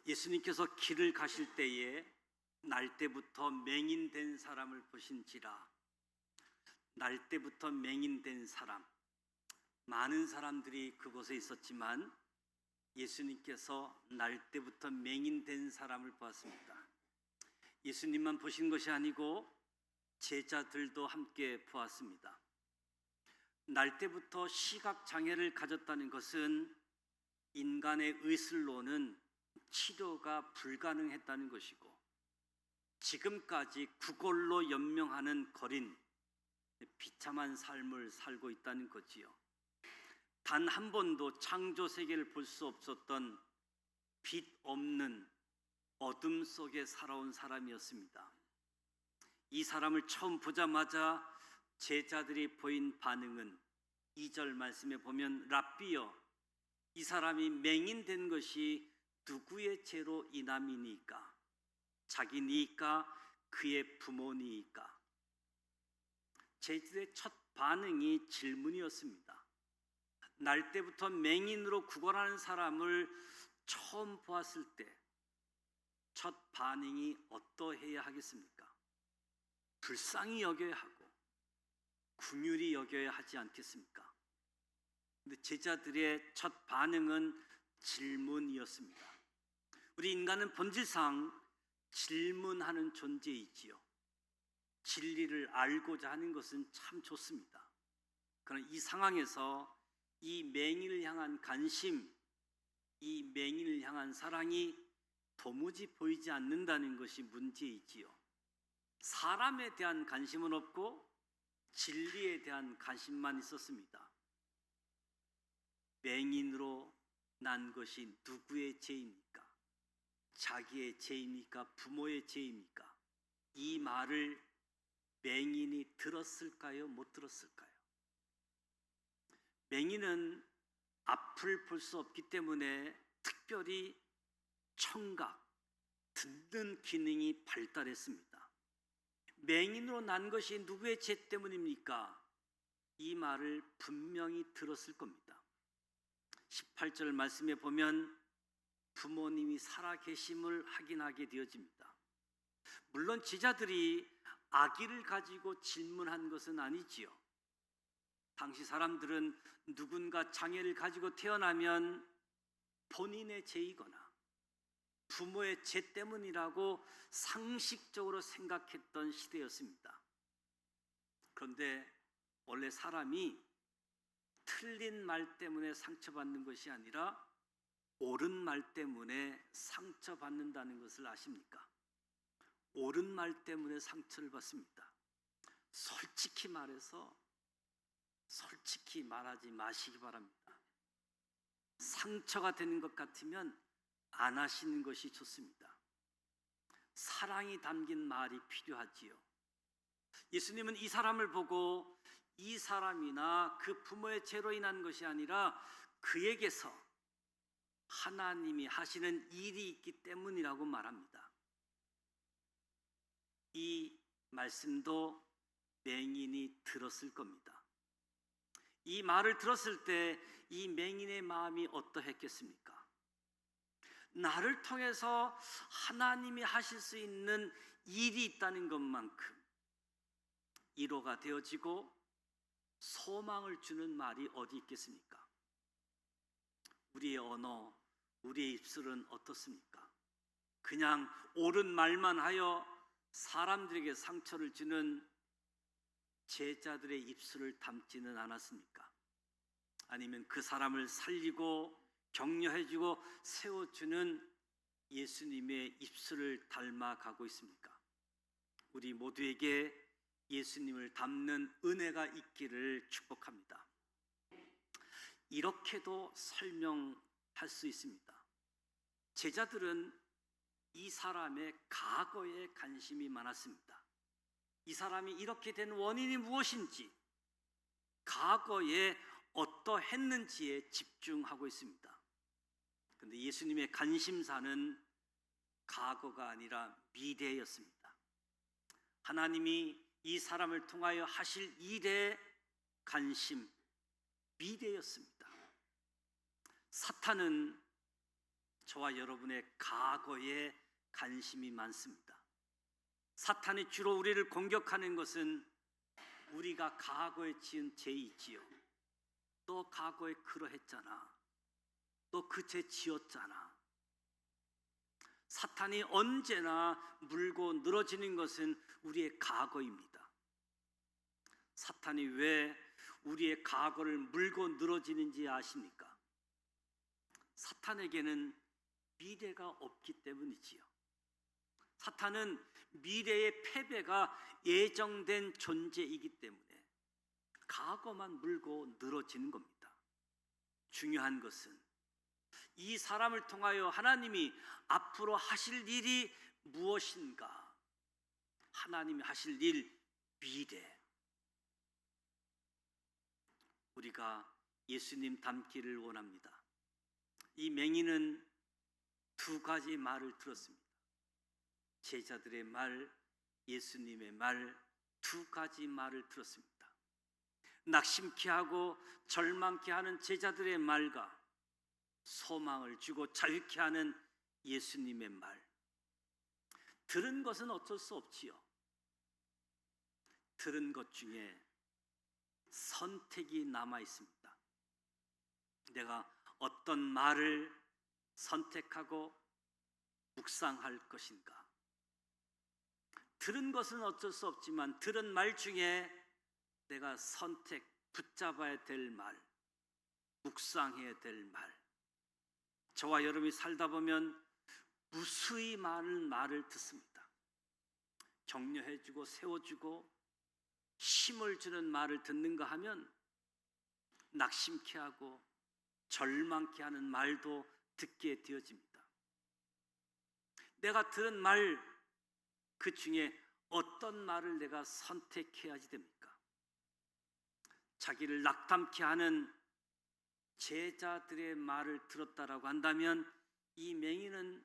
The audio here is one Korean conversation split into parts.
예수님께서 길을 가실 때에 날 때부터 맹인된 사람을 보신지라. 날 때부터 맹인된 사람, 많은 사람들이 그곳에 있었지만 예수님께서 날 때부터 맹인된 사람을 보았습니다. 예수님만 보신 것이 아니고 제자들도 함께 보았습니다. 날 때부터 시각장애를 가졌다는 것은 인간의 의술로는 치료가 불가능했다는 것이고, 지금까지 구걸로 연명하는 거린 비참한 삶을 살고 있다는 거지요. 단 한 번도 창조 세계를 볼 수 없었던 빛 없는 어둠 속에 살아온 사람이었습니다. 이 사람을 처음 보자마자 제자들이 보인 반응은 2절 말씀에 보면, 랍비여, 이 사람이 맹인된 것이 누구의 죄로 인함이니까? 자기니까? 그의 부모니까? 제자들의 첫 반응이 질문이었습니다. 날 때부터 맹인으로 구걸하는 사람을 처음 보았을 때 첫 반응이 어떠해야 하겠습니까? 불쌍히 여겨야 하고 긍휼히 여겨야 하지 않겠습니까? 근데 제자들의 첫 반응은 질문이었습니다. 우리 인간은 본질상 질문하는 존재이지요. 진리를 알고자 하는 것은 참 좋습니다. 그러나 이 상황에서 이 맹인을 향한 관심, 이 맹인을 향한 사랑이 도무지 보이지 않는다는 것이 문제이지요. 사람에 대한 관심은 없고 진리에 대한 관심만 있었습니다. 맹인으로 난 것이 누구의 죄입니까? 자기의 죄입니까? 부모의 죄입니까? 이 말을 맹인이 들었을까요? 못 들었을까요? 맹인은 앞을 볼 수 없기 때문에 특별히 청각, 듣는 기능이 발달했습니다. 맹인으로 난 것이 누구의 죄 때문입니까? 이 말을 분명히 들었을 겁니다. 18절 말씀에 보면 부모님이 살아계심을 확인하게 되어집니다. 물론 제자들이 아기를 가지고 질문한 것은 아니지요. 당시 사람들은 누군가 장애를 가지고 태어나면 본인의 죄이거나 부모의 죄 때문이라고 상식적으로 생각했던 시대였습니다. 그런데 원래 사람이 틀린 말 때문에 상처받는 것이 아니라 옳은 말 때문에 상처받는다는 것을 아십니까? 옳은 말 때문에 상처를 받습니다. 솔직히 말해서 솔직히 말하지 마시기 바랍니다. 상처가 되는 것 같으면 안 하시는 것이 좋습니다. 사랑이 담긴 말이 필요하지요. 예수님은 이 사람을 보고 이 사람이나 그 부모의 죄로 인한 것이 아니라 그에게서 하나님이 하시는 일이 있기 때문이라고 말합니다. 이 말씀도 맹인이 들었을 겁니다. 이 말을 들었을 때 이 맹인의 마음이 어떠했겠습니까? 나를 통해서 하나님이 하실 수 있는 일이 있다는 것만큼 위로가 되어지고 소망을 주는 말이 어디 있겠습니까? 우리의 언어, 우리의 입술은 어떻습니까? 그냥 옳은 말만 하여 사람들에게 상처를 주는 제자들의 입술을 담지는 않았습니까? 아니면 그 사람을 살리고 격려해주고 세워주는 예수님의 입술을 닮아가고 있습니까? 우리 모두에게 예수님을 닮는 은혜가 있기를 축복합니다. 이렇게도 설명할 수 있습니다. 제자들은 이 사람의 과거에 관심이 많았습니다. 이 사람이 이렇게 된 원인이 무엇인지, 과거에 어떠했는지에 집중하고 있습니다. 그런데 예수님의 관심사는 과거가 아니라 미래였습니다. 하나님이 이 사람을 통하여 하실 일에 관심, 미래였습니다. 사탄은 저와 여러분의 과거에 관심이 많습니다. 사탄이 주로 우리를 공격하는 것은 우리가 과거에 지은 죄이지요. 너 과거에 그러했잖아. 너 그 죄 지었잖아. 사탄이 언제나 물고 늘어지는 것은 우리의 과거입니다. 사탄이 왜 우리의 과거를 물고 늘어지는지 아십니까? 사탄에게는 미래가 없기 때문이지요. 사탄은 미래의 패배가 예정된 존재이기 때문에 과거만 물고 늘어지는 겁니다. 중요한 것은 이 사람을 통하여 하나님이 앞으로 하실 일이 무엇인가? 하나님이 하실 일, 미래. 우리가 예수님 닮기를 원합니다. 이 맹인은 두 가지 말을 들었습니다. 제자들의 말, 예수님의 말, 두 가지 말을 들었습니다. 낙심케 하고 절망케 하는 제자들의 말과 소망을 주고 자유케 하는 예수님의 말. 들은 것은 어쩔 수 없지요. 들은 것 중에 선택이 남아 있습니다. 내가 어떤 말을 선택하고 묵상할 것인가? 들은 것은 어쩔 수 없지만 들은 말 중에 내가 붙잡아야 될 말, 묵상해야 될 말. 저와 여러분이 살다 보면 무수히 많은 말을 듣습니다. 격려해주고 세워주고 힘을 주는 말을 듣는가 하면 낙심케 하고 절망케 하는 말도 듣게 되어집니다. 내가 들은 말, 그 중에 어떤 말을 내가 선택해야지 됩니까? 자기를 낙담케 하는 제자들의 말을 들었다라고 한다면 이 맹인은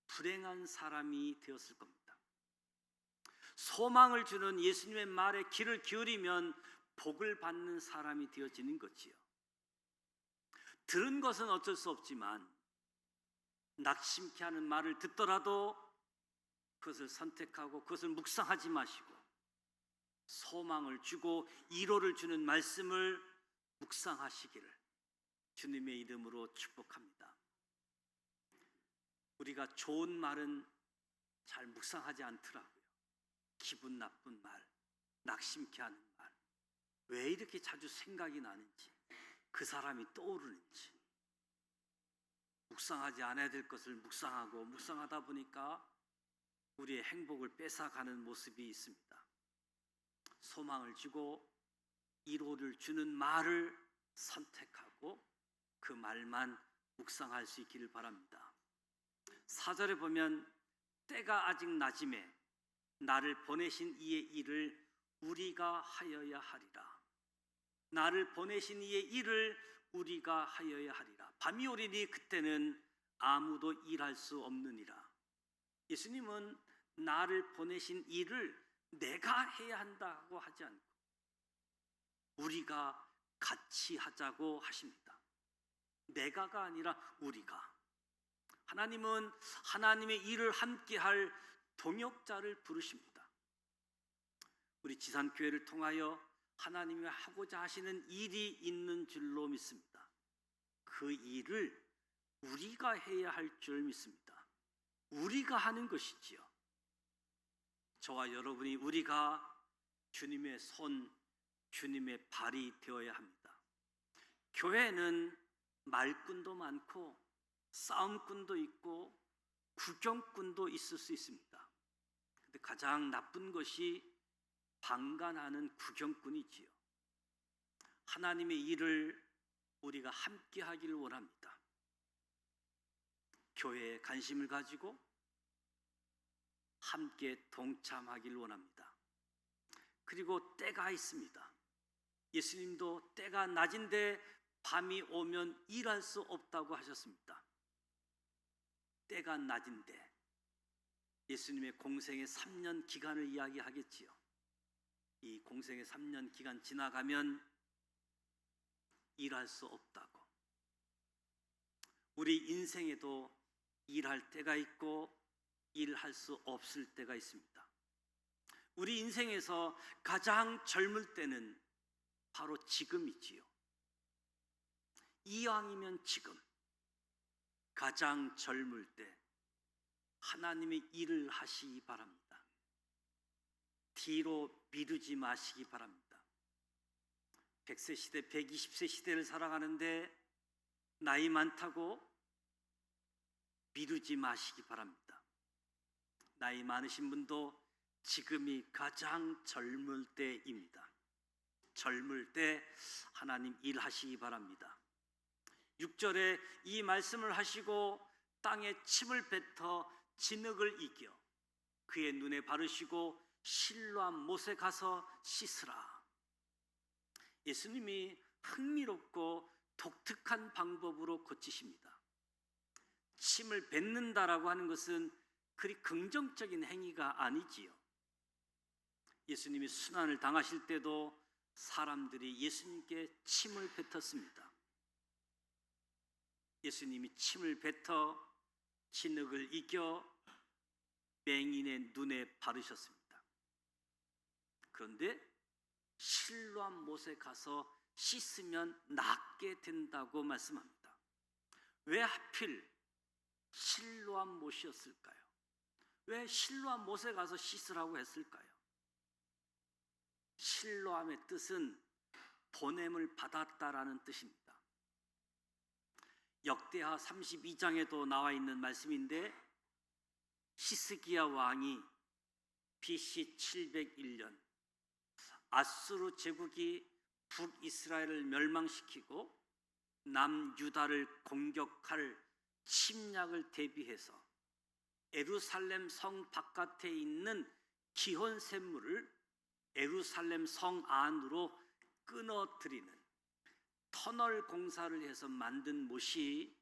불행한 사람이 되었을 겁니다. 소망을 주는 예수님의 말에 귀를 기울이면 복을 받는 사람이 되어지는 거지요. 들은 것은 어쩔 수 없지만 낙심케 하는 말을 듣더라도 그것을 선택하고 그것을 묵상하지 마시고 소망을 주고 위로를 주는 말씀을 묵상하시기를 주님의 이름으로 축복합니다. 우리가 좋은 말은 잘 묵상하지 않더라고요. 기분 나쁜 말, 낙심케 하는 말, 왜 이렇게 자주 생각이 나는지, 그 사람이 떠오르는지. 묵상하지 않아야 될 것을 묵상하고 묵상하다 보니까 우리의 행복을 뺏어가는 모습이 있습니다. 소망을 주고 위로를 주는 말을 선택하고 그 말만 묵상할 수 있기를 바랍니다. 4절에 보면 때가 아직 낮음에 나를 보내신 이의 일을 우리가 하여야 하리라. 나를 보내신 이의 일을 우리가 하여야 하리라. 밤이 오리니 그때는 아무도 일할 수 없느니라. 예수님은 나를 보내신 일을 내가 해야 한다고 하지 않고 우리가 같이 하자고 하십니다. 내가가 아니라 우리가. 하나님은 하나님의 일을 함께할 동역자를 부르십니다. 우리 지산교회를 통하여 하나님이 하고자 하시는 일이 있는 줄로 믿습니다. 그 일을 우리가 해야 할 줄 믿습니다. 우리가 하는 것이지요. 저와 여러분이 우리가 주님의 손, 주님의 발이 되어야 합니다. 교회는 말꾼도 많고 싸움꾼도 있고 구경꾼도 있을 수 있습니다. 근데 가장 나쁜 것이 방관하는 구경꾼이지요. 하나님의 일을 우리가 함께 하기를 원합니다. 교회에 관심을 가지고 함께 동참하기를 원합니다. 그리고 때가 있습니다. 예수님도 때가 낮인데 밤이 오면 일할 수 없다고 하셨습니다. 때가 낮인데 예수님의 공생의 3년 기간을 이야기하겠지요. 이 공생의 3년 기간 지나가면 일할 수 없다고. 우리 인생에도 일할 때가 있고 일할 수 없을 때가 있습니다. 우리 인생에서 가장 젊을 때는 바로 지금이지요. 이왕이면 지금, 가장 젊을 때 하나님의 일을 하시기 바랍니다. 뒤로 미루지 마시기 바랍니다. 100세 시대, 120세 시대를 살아가는데 나이 많다고 미루지 마시기 바랍니다. 나이 많으신 분도 지금이 가장 젊을 때입니다. 젊을 때 하나님 일하시기 바랍니다. 6절에 이 말씀을 하시고 땅에 침을 뱉어 진흙을 이겨 그의 눈에 바르시고 실로암 못에 가서 씻으라. 예수님이 흥미롭고 독특한 방법으로 고치십니다. 침을 뱉는다라고 하는 것은 그리 긍정적인 행위가 아니지요. 예수님이 순환을 당하실 때도 사람들이 예수님께 침을 뱉었습니다. 예수님이 침을 뱉어 진흙을 이겨 맹인의 눈에 바르셨습니다. 그런데 실로암 못에 가서 씻으면 낫게 된다고 말씀합니다. 왜 하필 실로암 못이었을까요? 왜 실로암 못에 가서 씻으라고 했을까요? 실로암의 뜻은 보냄을 받았다라는 뜻입니다. 역대하 32장에도 나와 있는 말씀인데 히스기야 왕이 BC 701년 아수르 제국이 북이스라엘을 멸망시키고 남유다를 공격할 침략을 대비해서 예루살렘 성 바깥에 있는 기혼 샘물을 예루살렘 성 안으로 끊어들이는 터널 공사를 해서 만든 못이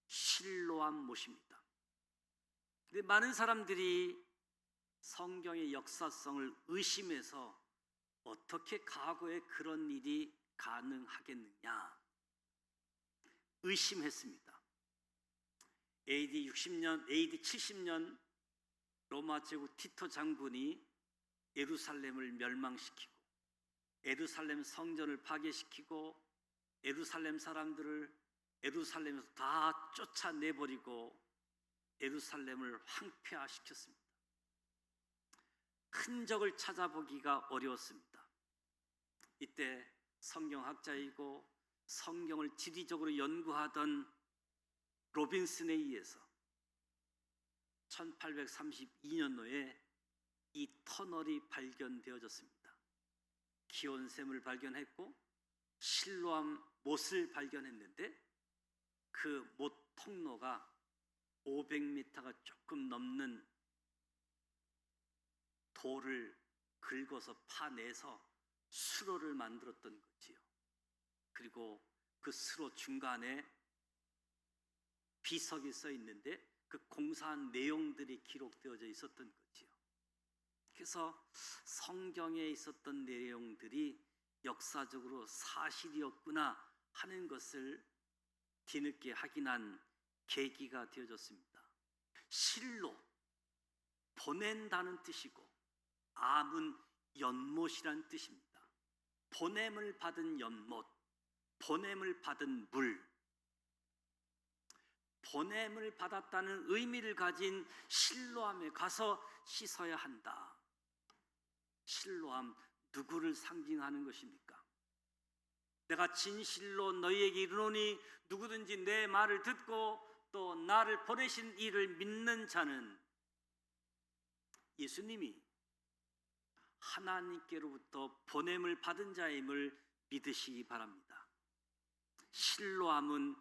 실로암 못입니다. 근데 많은 사람들이 성경의 역사성을 의심해서 어떻게 과거에 그런 일이 가능하겠느냐 의심했습니다. AD 60년, AD 70년 로마 제국 티토 장군이 예루살렘을 멸망시키고 예루살렘 성전을 파괴시키고 예루살렘 사람들을 예루살렘에서 다 쫓아내버리고 예루살렘을 황폐화시켰습니다. 흔적을 찾아보기가 어려웠습니다. 이때 성경학자이고 성경을 지리적으로 연구하던 로빈슨에 의해서 1832년도에 이 터널이 발견되어졌습니다. 기온샘을 발견했고 실로암 못을 발견했는데 그 못 통로가 500m가 조금 넘는 돌을 긁어서 파내서 수로를 만들었던 거지요. 그리고 그 수로 중간에 비석이 써 있는데 그 공사한 내용들이 기록되어져 있었던 거지요. 그래서 성경에 있었던 내용들이 역사적으로 사실이었구나 하는 것을 뒤늦게 확인한 계기가 되어졌습니다. 실로 보낸다는 뜻이고 암은 연못이란 뜻입니다. 보냄을 받은 연못, 보냄을 받은 물, 보냄을 받았다는 의미를 가진 실로암에 가서 씻어야 한다. 실로암 누구를 상징하는 것입니까? 내가 진실로 너희에게 이르노니 누구든지 내 말을 듣고 또 나를 보내신 이를 믿는 자는 예수님이 하나님께로부터 보냄을 받은 자임을 믿으시기 바랍니다. 실로암은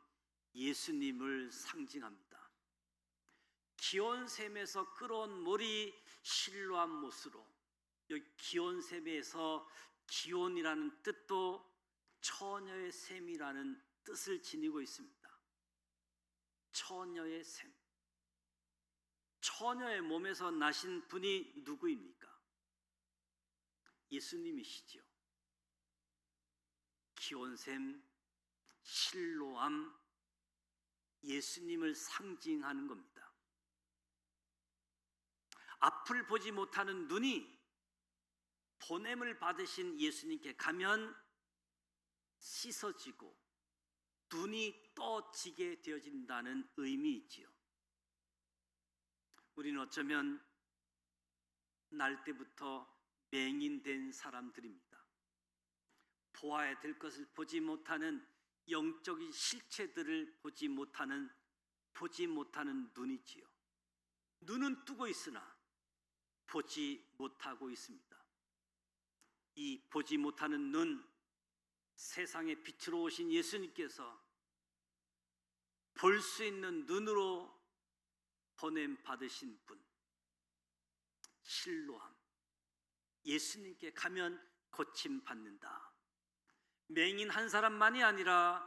예수님을 상징합니다. 기온샘에서 끌어온 물이 실로암 못으로, 여기 기온샘에서 기온이라는 뜻도 처녀의 샘이라는 뜻을 지니고 있습니다. 처녀의 샘. 처녀의 몸에서 나신 분이 누구입니까? 예수님이시지요. 기온샘, 실로암, 예수님을 상징하는 겁니다. 앞을 보지 못하는 눈이 보냄을 받으신 예수님께 가면 씻어지고 눈이 떠지게 되어진다는 의미이지요. 우리는 어쩌면 날 때부터 맹인된 사람들입니다. 보아야 될 것을 보지 못하는 영적인 실체들을 보지 못하는 눈이지요. 눈은 뜨고 있으나 보지 못하고 있습니다. 이 보지 못하는 눈, 세상의 빛으로 오신 예수님께서 볼 수 있는 눈으로 보냄 받으신 분, 실로암, 예수님께 가면 고침 받는다. 맹인 한 사람만이 아니라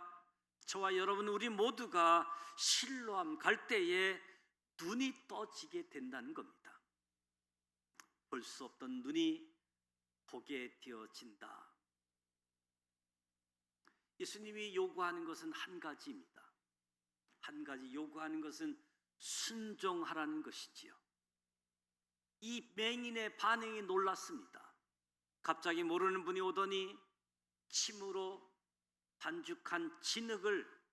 저와 여러분 우리 모두가 실로암 갈 때에 눈이 떠지게 된다는 겁니다. 볼 수 없던 눈이 보게 되어진다. 예수님이 요구하는 것은 한 가지입니다. 한 가지 요구하는 것은 순종하라는 것이지요. 이 맹인의 반응이 놀랐습니다. 갑자기 모르는 분이 오더니 침으로 반죽한 진흙을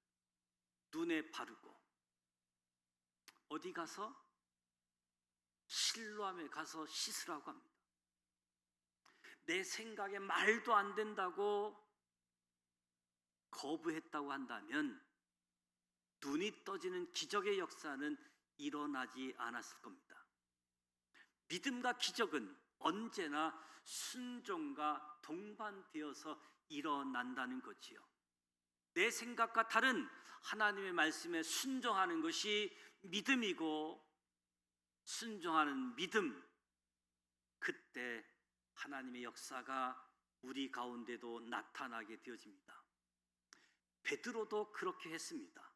눈에 바르고 어디 가서? 실로암에 가서 씻으라고 합니다. 내 생각에 말도 안 된다고 거부했다고 한다면 눈이 떠지는 기적의 역사는 일어나지 않았을 겁니다. 믿음과 기적은 언제나 순종과 동반되어서 일어난다는 거지요. 내 생각과 다른 하나님의 말씀에 순종하는 것이 믿음이고, 순종하는 믿음, 그때 하나님의 역사가 우리 가운데도 나타나게 되어집니다. 베드로도 그렇게 했습니다.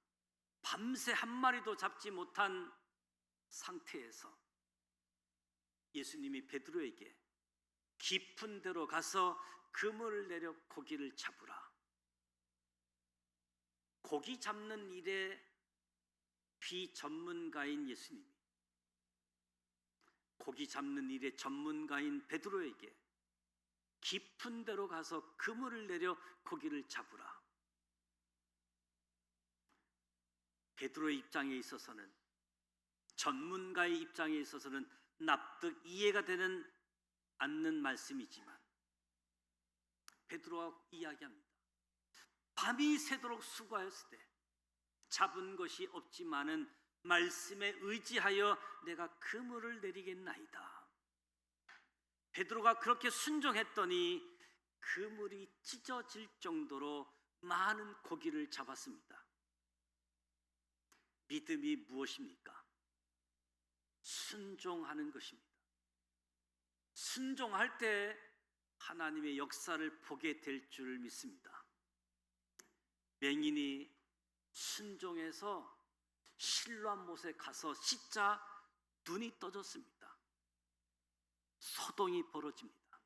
밤새 한 마리도 잡지 못한 상태에서 예수님이 베드로에게 깊은 데로 가서 그물을 내려 고기를 잡으라. 고기 잡는 일에 비전문가인 예수님이 고기 잡는 일에 전문가인 베드로에게 깊은 데로 가서 그물을 내려 고기를 잡으라. 베드로의 입장에 있어서는, 전문가의 입장에 있어서는 납득 이해가 되는 않는 말씀이지만 베드로가 이야기합니다. 밤이 새도록 수고하였을 때 잡은 것이 없지만은 말씀에 의지하여 내가 그물을 내리겠나이다. 베드로가 그렇게 순종했더니 그물이 찢어질 정도로 많은 고기를 잡았습니다. 믿음이 무엇입니까? 순종하는 것입니다. 순종할 때 하나님의 역사를 보게 될 줄 믿습니다. 맹인이 순종해서 실로암 못에 가서 씻자 눈이 떠졌습니다. 소동이 벌어집니다.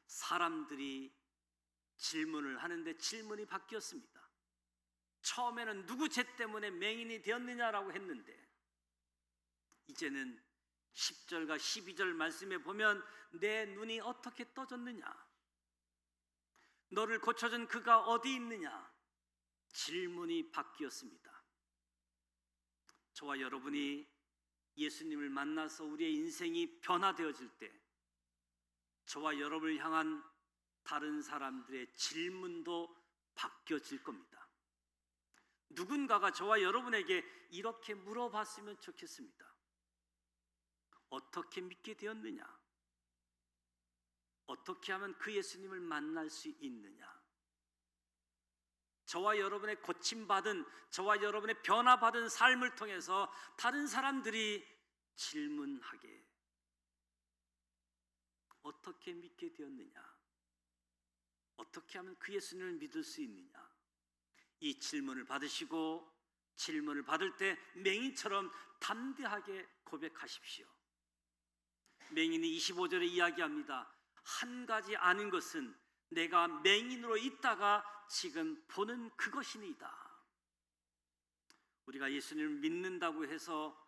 사람들이 질문을 하는데 질문이 바뀌었습니다. 처음에는 누구 죄 때문에 맹인이 되었느냐라고 했는데 이제는 10절과 12절 말씀에 보면 내 눈이 어떻게 떠졌느냐, 너를 고쳐준 그가 어디 있느냐, 질문이 바뀌었습니다. 저와 여러분이 예수님을 만나서 우리의 인생이 변화되어질 때 저와 여러분을 향한 다른 사람들의 질문도 바뀌어질 겁니다. 누군가가 저와 여러분에게 이렇게 물어봤으면 좋겠습니다. 어떻게 믿게 되었느냐? 어떻게 하면 그 예수님을 만날 수 있느냐? 저와 여러분의 고침받은, 저와 여러분의 변화받은 삶을 통해서 다른 사람들이 질문하게, 어떻게 믿게 되었느냐? 어떻게 하면 그 예수님을 믿을 수 있느냐? 이 질문을 받으시고 질문을 받을 때 맹인처럼 담대하게 고백하십시오. 맹인이 25절에 이야기합니다. 한 가지 아는 것은 내가 맹인으로 있다가 지금 보는 그것이니이다. 우리가 예수님을 믿는다고 해서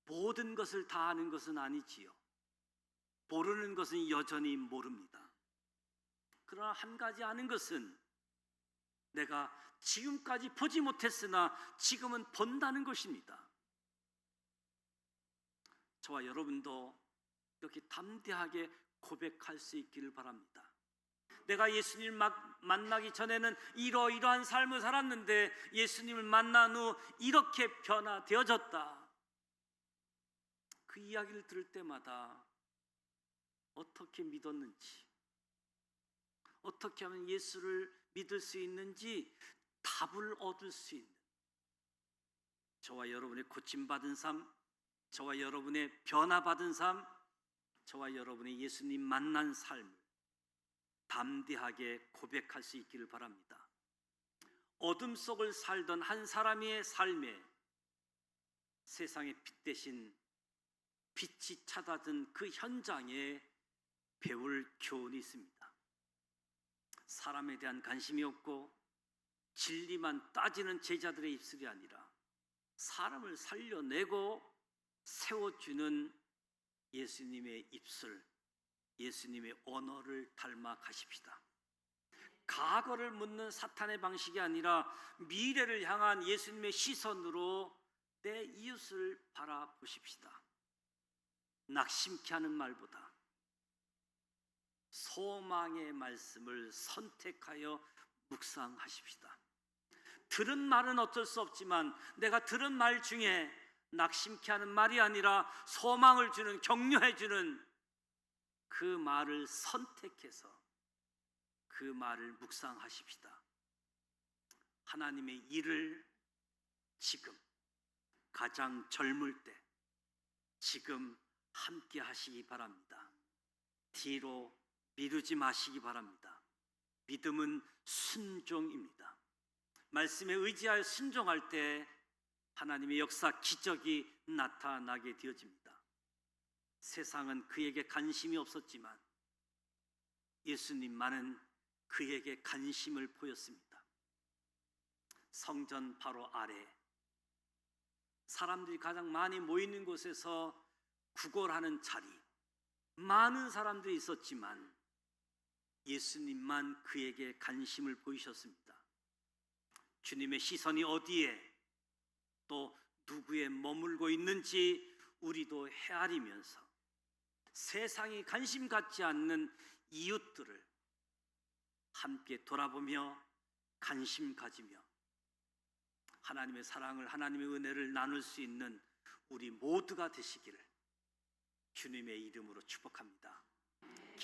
모든 것을 다 아는 것은 아니지요. 모르는 것은 여전히 모릅니다. 그러나 한 가지 아는 것은 내가 지금까지 보지 못했으나 지금은 본다는 것입니다. 저와 여러분도 이렇게 담대하게 고백할 수 있기를 바랍니다. 내가 예수님을 만나기 전에는 이러이러한 삶을 살았는데 예수님을 만난 후 이렇게 변화되어졌다. 그 이야기를 들을 때마다 어떻게 믿었는지, 어떻게 하면 예수를 믿을 수 있는지 답을 얻을 수 있는, 저와 여러분의 고침받은 삶, 저와 여러분의 변화받은 삶, 저와 여러분의 예수님 만난 삶을 담대하게 고백할 수 있기를 바랍니다. 어둠 속을 살던 한 사람의 삶에 세상의 빛 대신 빛이 찾아든 그 현장에 배울 교훈이 있습니다. 사람에 대한 관심이 없고 진리만 따지는 제자들의 입술이 아니라 사람을 살려내고 세워주는 예수님의 입술, 예수님의 언어를 닮아 가십시다. 과거를 묻는 사탄의 방식이 아니라 미래를 향한 예수님의 시선으로 내 이웃을 바라보십시다. 낙심케 하는 말보다 소망의 말씀을 선택하여 묵상하십시다. 들은 말은 어쩔 수 없지만 내가 들은 말 중에 낙심케 하는 말이 아니라 소망을 주는, 격려해 주는 그 말을 선택해서 그 말을 묵상하십시다. 하나님의 일을 지금 가장 젊을 때 지금 함께 하시기 바랍니다. 뒤로 미루지 마시기 바랍니다. 믿음은 순종입니다. 말씀에 의지하여 순종할 때 하나님의 역사, 기적이 나타나게 되어집니다. 세상은 그에게 관심이 없었지만 예수님만은 그에게 관심을 보였습니다. 성전 바로 아래 사람들이 가장 많이 모이는 곳에서 구걸하는 자리, 많은 사람들이 있었지만 예수님만 그에게 관심을 보이셨습니다. 주님의 시선이 어디에 또 누구에 머물고 있는지 우리도 헤아리면서 세상이 관심 갖지 않는 이웃들을 함께 돌아보며 관심 가지며 하나님의 사랑을, 하나님의 은혜를 나눌 수 있는 우리 모두가 되시기를 주님의 이름으로 축복합니다.